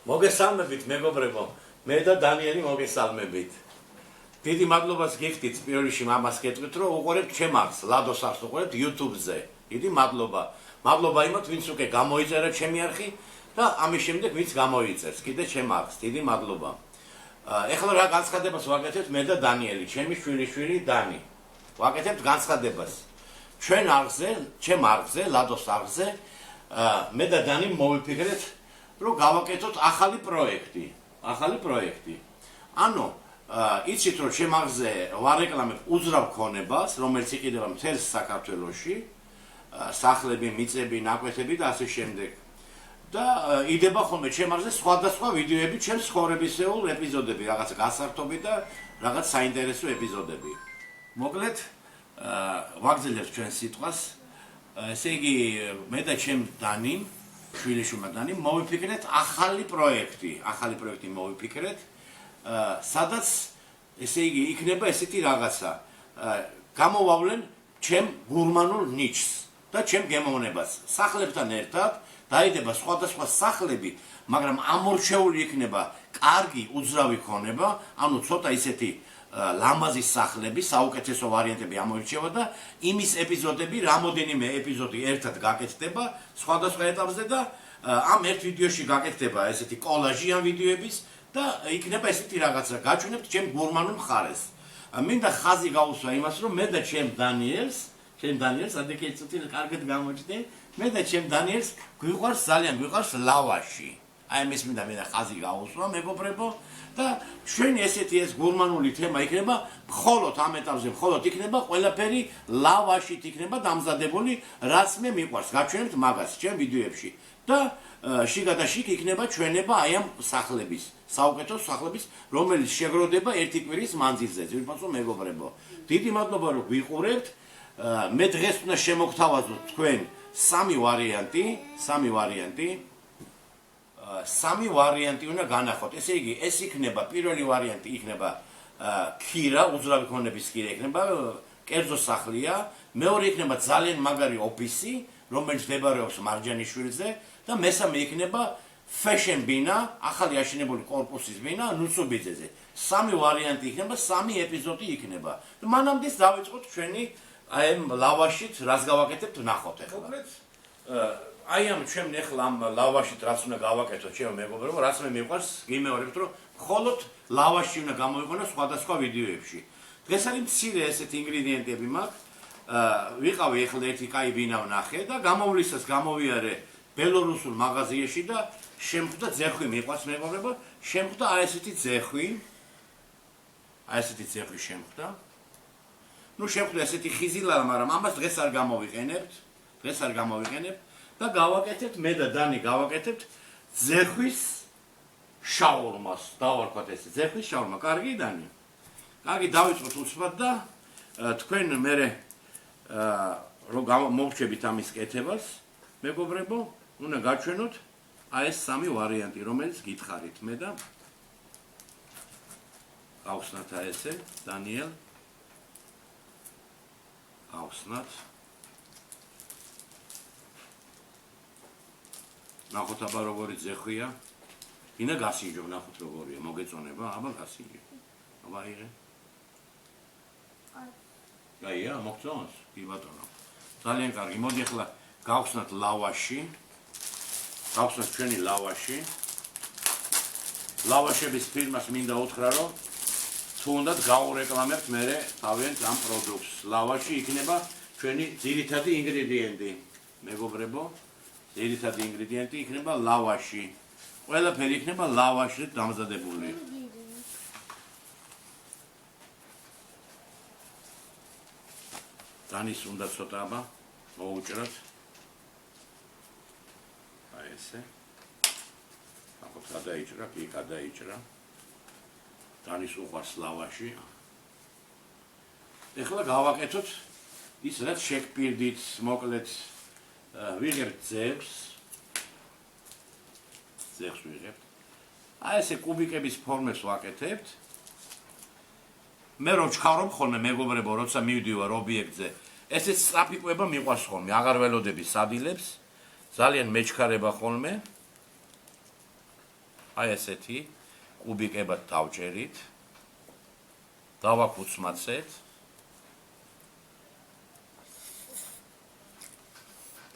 მოგესალმებით მეგობრებო, მე და დანიელი მოგესალმებით. დიდი მადლობას გიხდით პირველ რიგში მამას გეტყვით, რომ უყურებთ ჩემ არხს, ლადოს არხს უყურებთ YouTube-ზე. დიდი მადლობა. მადლობა იმათ, ვინც უკვე გამოიწერა ჩემი არხი და ამის შემდეგ ვინც გამოიწერს კიდე ჩემ არხს. დიდი მადლობა. ეხლა რა განცხადებას ვაკეთებთ მე და დანიელი, ჩემი შვილიშვილი დანი. ვაკეთებთ განცხადებას. ჩვენ არხზე, ჩემ არხზე, ლადოს არხზე, მე და დანი მოვიფიქრეთ რომ გავაკეთოთ ახალი პროექტი. ანუ იცით რომ ჩემ არხზე ვარეკლამებ უძრავ ქონებას, რომელიც იყიდება მთელ საქართველოში, სახლები, მიწები, ნაკვეთები და ასე შემდეგ. და იდება ხოლმე ჩემ არხზე სხვადასხვა ვიდეოები, ჩემს ცხოვრებისეულ ეპიზოდები, რაღაც გასართობი და რაღაც საინტერესო ეპიზოდები. მოკლედ ვაგრძელებთ ჩვენ სიტყვას. ესე იგი, მე და ჩემ დანი შვილიშვილმა დანი მოვიფიქრეთ ახალი პროექტი მოვიფიქრეთ, სადაც ესე იგი იქნება ესეთი რაღაცა. გამოვავლენ ჩემ გურმანულ ნიჩს და ჩემ გემოვნებას. სახლებთან ერთად დაიდება სხვადასხვა სახლები, მაგრამ ამორჩეული იქნება კარგი უძრავი ქონება, ანუ ცოტა ისეთი ლამაზი სახლები, საუკეთესო ვარიანტები ამორჩევა და იმის ეპიზოდები, რამოდენიმე ეპიზოდი ერთად გაკეთდება სხვადასხვა ეტაპზე და ამ ერთ ვიდეოში გაკეთდება ესეთი კოლაჟი ამ ვიდეოების და იქნება ესეთი რაღაცა. გაჩვენებთ ჩემ გურმანულ მხარეს. მინდა ხაზი გაუსვა იმას, რომ მე და ჩემ დანიელს, ადეკე ცოტა კარგად გამოჩნდე, მე და ჩემ დანიელს ძალიან გვიყვარს ლავაში. აი ამის მინდა ხაზი გაუსვა, მეგობრებო. და ჩვენი ესეთი ეს გურმანული თემა იქნება მხოლოდ ამ ეტაპზე, მხოლოდ იქნება ყველაფერი ლავაშით იქნება დამზადებული, რაც მე მიყვარს. გაჩვენებთ მაგას ჩემ ვიდეოებში და შიგადაშიგ იქნება ჩვენება აი ამ სახლების, საუკეთესო სახლების, რომელიც შეგროვდება ერთი კვირის მანძილზე. ძირფასო მეგობრებო, დიდი მადლობა რომ გვიყურებთ. მე დღეს უნდა შემოგთავაზოთ თქვენ სამი ვარიანტი უნდა განახოთ. ესე იგი, ეს იქნება პირველი ვარიანტი იქნება ქირა, უძრავი ქონების ქირა იქნება, კერძო სახლია. მეორე იქნება ძალიან მაგარი ოფისი, რომელიც მდებარეობს მარჯანიშვილზე და მესამე იქნება fashion ბინა, ახალი აშენებული კორპუსის ბინა ნუსუბიძეზე. სამი ვარიანტი იქნება, სამი ეპიზოდი იქნება. და მანამდე დავიწყოთ ჩვენი აი ამ ლავაშით რას გავაკეთებთ ნახოთ ახლა. მოკლედ აი ამ ჩვენ ახლა ამ ლავაშით რაც უნდა გავაკეთოთ ჩემო მეგობრებო, რაც მე მიყვარს, გიმეორებთ რომ მხოლოდ ლავაში უნდა გამოვიყენო სხვადასხვა ვიდეოებში. დღეს არის მცირე ესეთი ინგრედიენტები მაქვს. ვიყავი ახლა ერთი კაი ბინა ვნახე და გამოვლისას გამოვიარე ბელორუსულ მაღაზიაში და შემხვდა ძეხვი მიყვარს მეგობრებო, შემხვდა აი ესეთი ძეხვი შემხვდა. ნუ შემხვდა ესეთი ხიზილარა, მაგრამ ამას დღეს არ გამოვიყენებთ და გავაკეთებთ მე და დანი გავაკეთებთ ძეხვის შაურმას. დავარქვათ ესე ძეხვის შაურმა. კარგი დანი? კარგი, დავიწყოთ უცბად და თქვენ მერე რომ მოვჩებით ამის კეთებას, მეგობრებო, უნდა გაჩვენოთ აი ეს სამი ვარიანტი, რომელიც გითხარით მე და გავხსნათ აი ესე, დანიელ. გავხსნათ. ნახოთ აბა როგორი ძეხვია. ინა გასინჯო, ნახოთ როგორია, მოგეწონება, აბა გასინჯო. აბა იღე. გაია, მოგწონს? კი ბატონო. ძალიან კარგი. მოდი ახლა გავხსნათ ლავაში. გავხსნათ ჩვენი ლავაში. ლავაშების ფირმას მინდა უთხრა, რომ თუ უნდათ გაურეკლამებთ მერე თავიანთ ამ პროდუქტს. ლავაში იქნება ჩვენი ძირითადი ინგრედიენტი. მეგობრებო, ძირითადი ინგრედიენტი იქნება ლავაში. ყველაფერი იქნება ლავაშით დამზადებული. დანის უნდა ცოტა აბა მოუჭრათ. აი ესე. აბა გადაიჭრა, კი გადაიჭრა. დანის უყვარს ლავაში. ეხლა გავაკეთოთ ის რაც შეგპირდით, მოკლედ ვიღებთ ძეხვს ვიღებთ. აი ესე კუბიკების ფორმებს ვაკეთებთ. მე რომ ჩქარობ ხოლმე მეგობრებო, როცა მივდივარ ობიექტზე, ესეც სწრაფი კვება მიყვარს ხოლმე, აღარ ველოდები სადილებს, ძალიან მეჩქარება ხოლმე. აი ესეთი კუბიკებად დავჭერით.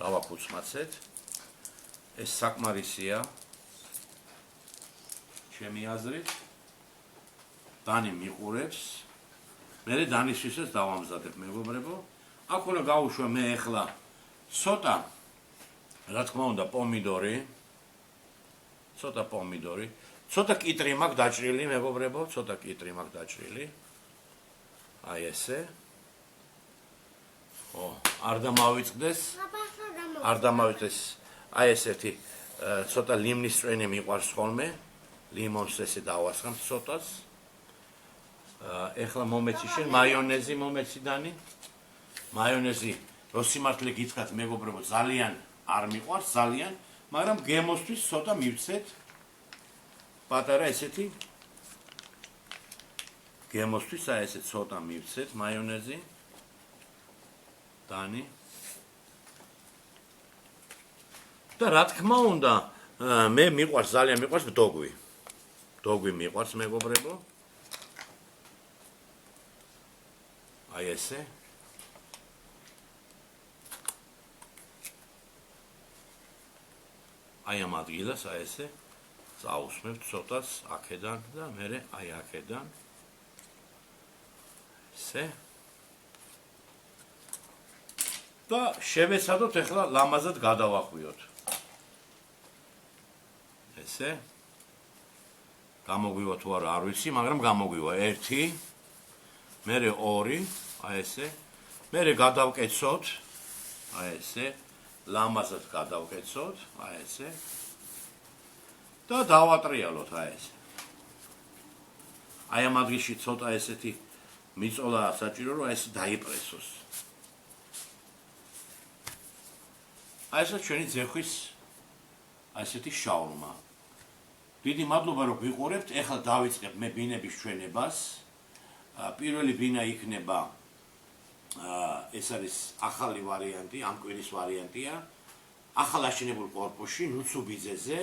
დავაკუცმაცეთ. ეს საკმარისია. ჩემი აზრით. დანი მიყურებს. მე დანისვისაც დავამზადებ, მეგობრებო. აქ უნდა გავუშვა მე ახლა ცოტა, რა თქმა უნდა, პომიდორი. ცოტა კიტრი მაქვს დაჭრილი, მეგობრებო, აი ესე. არ დამავიწყდეს. აი ესეთი ცოტა ლიმნის წვენი მიყვარს ხოლმე. ლიმონს ესე დავასხამ ცოტას. ეხლა მომეცი შენ მაიონეზი მომეცი დანი. მაიონეზი რო სიმართლე გითხრათ, მეგობრებო, ძალიან არ მიყვარს, მაგრამ გემოსთვის ცოტა მივცეთ. პატარა ესეთი გემოსთვის აი ესე ცოტა მივცეთ მაიონეზი. დანი. და რა თქმა უნდა, მე ძალიან მიყვარს დოგვი. დოგვი მიყვარს, მეგობრებო. აი ესე. აი ამ ადგილას აი ესე წაუსმევთ ცოტას აქედან და მერე აი აქედან. ესე. და შევეცადოთ ახლა ლამაზად გადავახვიოთ. ესე. გამოგვივა თუ არა, არ ვიცი, მაგრამ გამოგვივა 1, მერე 2, აი ესე. მერე გადავკეცოთ, აი ესე. ლამაზად გადავკეცოთ, აი ესე. და დავატრიალოთ, აი ესე. აი ამ ადგილში ცოტა ესეთი მიწოლა საჭირო, რომ ეს დაიპრესოს. აი ეს ჩვენი ძეხვის აი ესეთი შაურმა. დიდი მადლობა რომ ვიყურებთ. ეხლა დავიწყებ მე ბინების ჩვენებას. პირველი ბინა იქნება ეს არის ახალი ვარიანტი, ამ კვირის ვარიანტია. ახალ აშენებულ კორპუსში ნუცუბიძეზე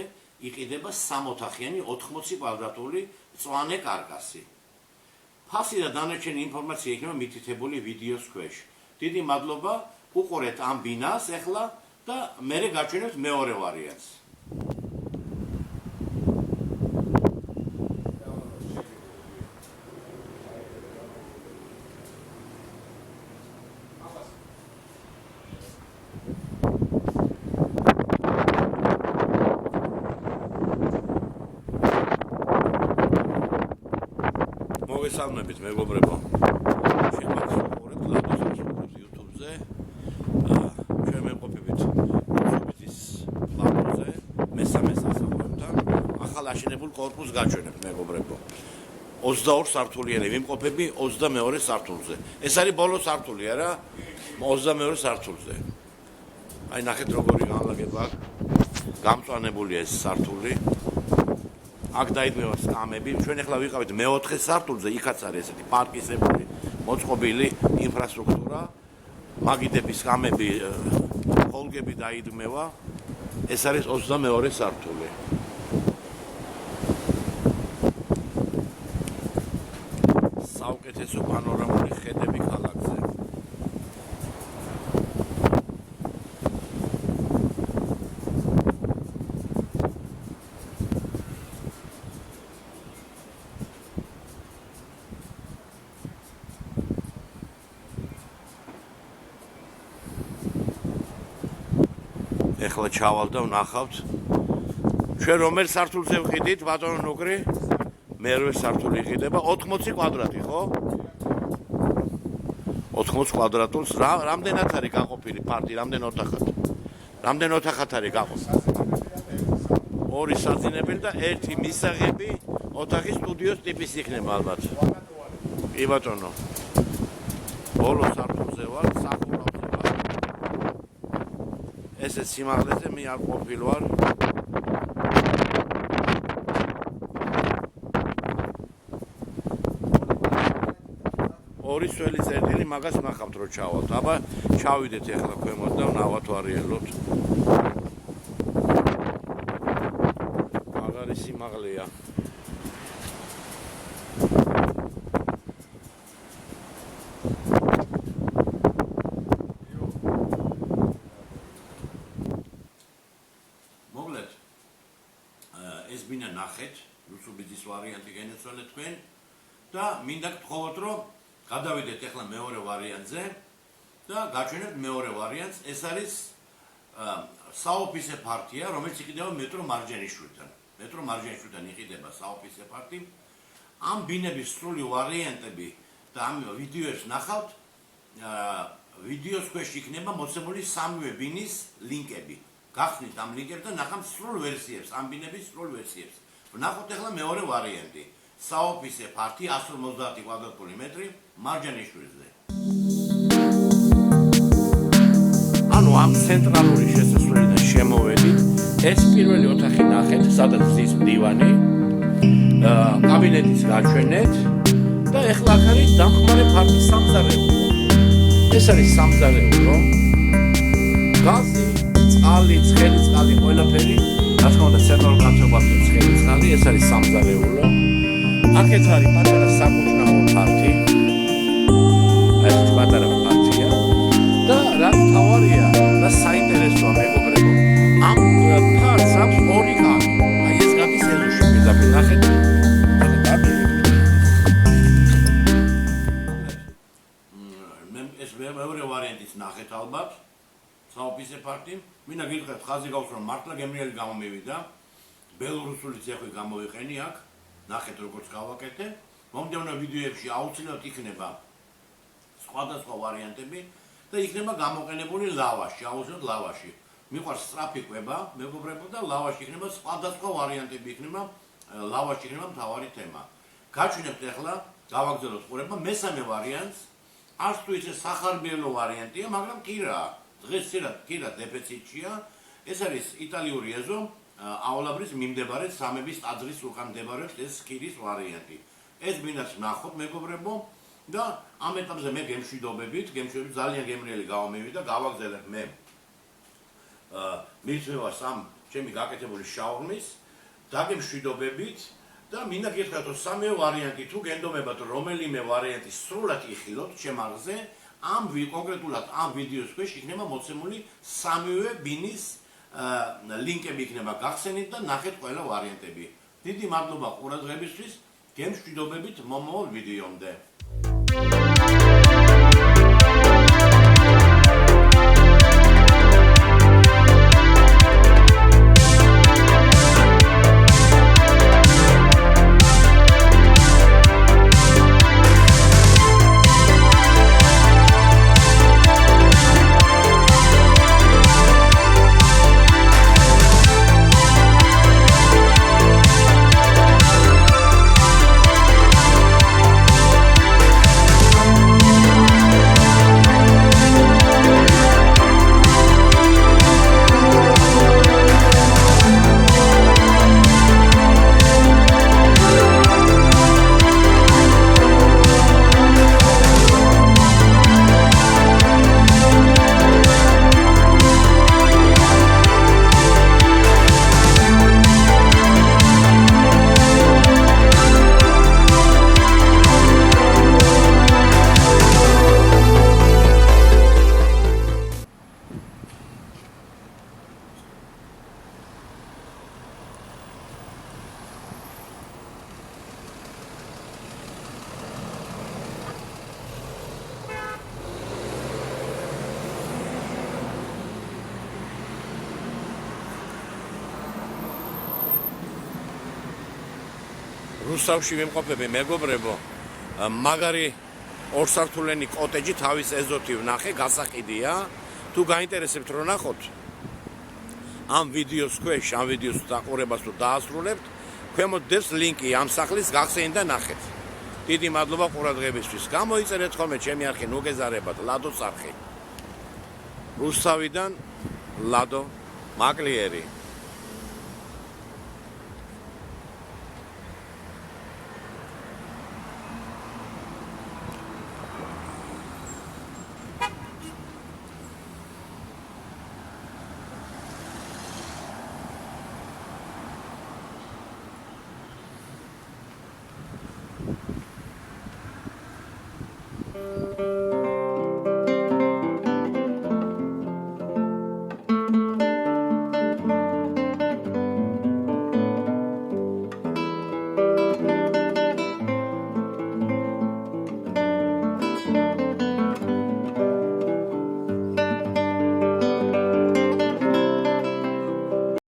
იყიდება 3 ოთახიანი 80 კვადრატული მწვანე კარკასი. ფასი და დანარჩენი ინფორმაცია იქნება მითითებული ვიდეოს ქვეშ. დიდი მადლობა, უყურეთ ამ ბინას ეხლა და მერე გაჩვენებთ მეორე ვარიანტს. მოგესალმებით, მეგობრებო. შემოგვიყვებით ლადოს YouTube-ზე. ჩვენ მეყოფებით YouTube-ის ლადოზე, მესამე სასწაულთან ახალ აშენებულ კორპუსს გაჩვენებთ, მეგობრებო. 22 სართულიანი ვიმყოფები 22 სართულზე. ეს არის ბოლო სართული, არა? 22 სართულზე. აი ნახეთ როგორი განლაგება აქვს. გამწვანებულია ეს სართული. აქ დაიდგმება სკამები. ჩვენ ახლა ვიყავით მე-4 სართულზე, იქაც არის ესეთი პარკისებური მოწყობილი ინფრასტრუქტურა. მაგიდების სკამები, ხოლგები დაიდგმება. ეს არის 22 სართული. საუკეთესო პანორამული ხედები ქალაქზე. ეხლა ჩავალ და ვნახავთ ჩვენ რომელ სართულზე ვყიდით, ბატონო ნუკრი? მერვე სართული იყიდება 80 კვადრატი, ხო? 80 კვადრატულს რამდენად არის გაყოფილი ფარდი, რამდენ ოთახად არის გაყოფილი? 2 საძინებელი და 1 მისაღები ოთახი სტუდიოს ტიპის იქნება ალბათ. კი ბატონო. ბოლო სართულზე ვარ, სახურავზე ვარ. ესეც სიმაღლეზე მე არ ყოფილ ვარ. ორი სველი წერტილი მაგას ნახავთ რომ ჩავალთ. აბა ჩავიდეთ ახლა ქვემოთ და ვნავათვარიელოთ. მაგას არის სიმაღლეა. მოგლეთ ეს ბინა ნახეთ, რუსუბიძის ვარიანტი განეცვალეთ თქვენ და მინდა გთხოვოთ რომ გადავიდეთ ახლა მეორე ვარიანტზე და გაჩვენებთ მეორე ვარიანტს. ეს არის საოფისე პარტია, რომელიც იყიდება მეტრო მარჯანიშვილთან. მეტრო მარჯანიშვილთან იყიდება საოფისე პარტი. ამ ბინების სრული ვარიანტები და ამ ვიდეოებს ნახავთ. ვიდეოს ქვეშ იქნება მოცემული სამივე ბინის ლინკები. გახსნით ამ ლინკებს და ნახავთ სრულ ვერსიებს, ამ ბინების სრულ ვერსიებს. ვნახოთ ახლა მეორე ვარიანტი. საოფისე პარტი 150 კვადრატული მეტრი მარჯანიშვილზე. ანუ ამ ცენტრალური შესასვლელიდან შემოვედით, ეს პირველი ოთახი ნახეთ, სადაც ზის მდივანი, კაბინეტის გაჩვენეთ და ეხლა აქ არის დამხმარე პარტის სამზარეულო. ეს არის სამზარეულო. გაზი, წყალი, ცხელი წყალი, ყველაფერი, რა თქმა უნდა, ცენტრალურ განთავებაში ცხელი წყალი, ეს არის სამზარეულო. აქეთ არის პატარა საკუთნაო პარტი. ეს პატარა პარტია. და რა თავარია და საინტერესოა მეგობრებო, ამ პარტს აქვს ორი კარი. აი ეს გადის ეზოში, პირდაპირ ნახეთ. ეს მეორე ვარიანტიც ნახეთ ალბათ. საოფისე პარტი. მინდა გითხრათ, ხაზი გაქვს რომ მართლა გემრიელი გამომივიდა. ბელორუსულიც ეხლა გამოვიყენი აქ. ნახეთ როგორც გავაკეთე. მომდევნო ვიდეოებში აუცილებლად იქნება სხვადასხვა ვარიანტები. და იქნება გამოყენებული ლავაში, აუცილებლად ლავაში. მიყვარს სწრაფი კვება, მეგობრებო და ლავაში იქნება სხვადასხვა ვარიანტები იქნება, ლავაში იქნება მთავარი თემა. გაჩვენებთ ახლა, გავაგზავნოთ ყურებმა მესამე ვარიანტს. არც თუ ისე სახარბიელო ვარიანტია, მაგრამ კირა, დღეს კირა დეფიციტია. ეს არის იტალიური ეზო, აულაბრის მიმდებარე სამების ტაძრის უკან მდებარეობს ეს კირის ვარიანტი. ეს ბინას ნახოთ მეგობრებო. და ამ ეტაპზე მე გემშვიდობებით ძალიან გემრიელი გამომივიდა, გავაგზავნებ მე მისვევას ამ ჩემი გაკეთებული შაურმის, დაგემშვიდობებით და მინდა გითხრათ რომ სამივე ვარიანტი თუ გენდომებათ რომელიმე ვარიანტი სრულად იხილოთ ჩემარზე, ამ კონკრეტულად ამ ვიდეოს ქვეშ იქნება მოცემული სამივე ბინის ლინკები იქნება გახსენით და ნახეთ ყველა ვარიანტები. დიდი მადლობა ყურადღებისთვის, გემშვიდობებით მომავალ ვიდეომდე. რუსთავში ვიმყოფები მეგობრებო, მაგარი ორსართულიანი კოტეჯი თავის ეზოთი ვნახე, გასაყიდია. თუ გაინტერესებთ რომ ნახოთ ამ ვიდეოს ქვეშ, ამ ვიდეოს დაყურებას თუ დაასრულებთ, ქვემოთ დევს ლინკი ამ სახლის გახსენით და ნახეთ. დიდი მადლობა ყურადღებისთვის. გამოიწერეთ ხოლმე ჩემი არხი ნუგეზარებად, ლადოს არხი. რუსთავიდან ლადო მაკლიერი.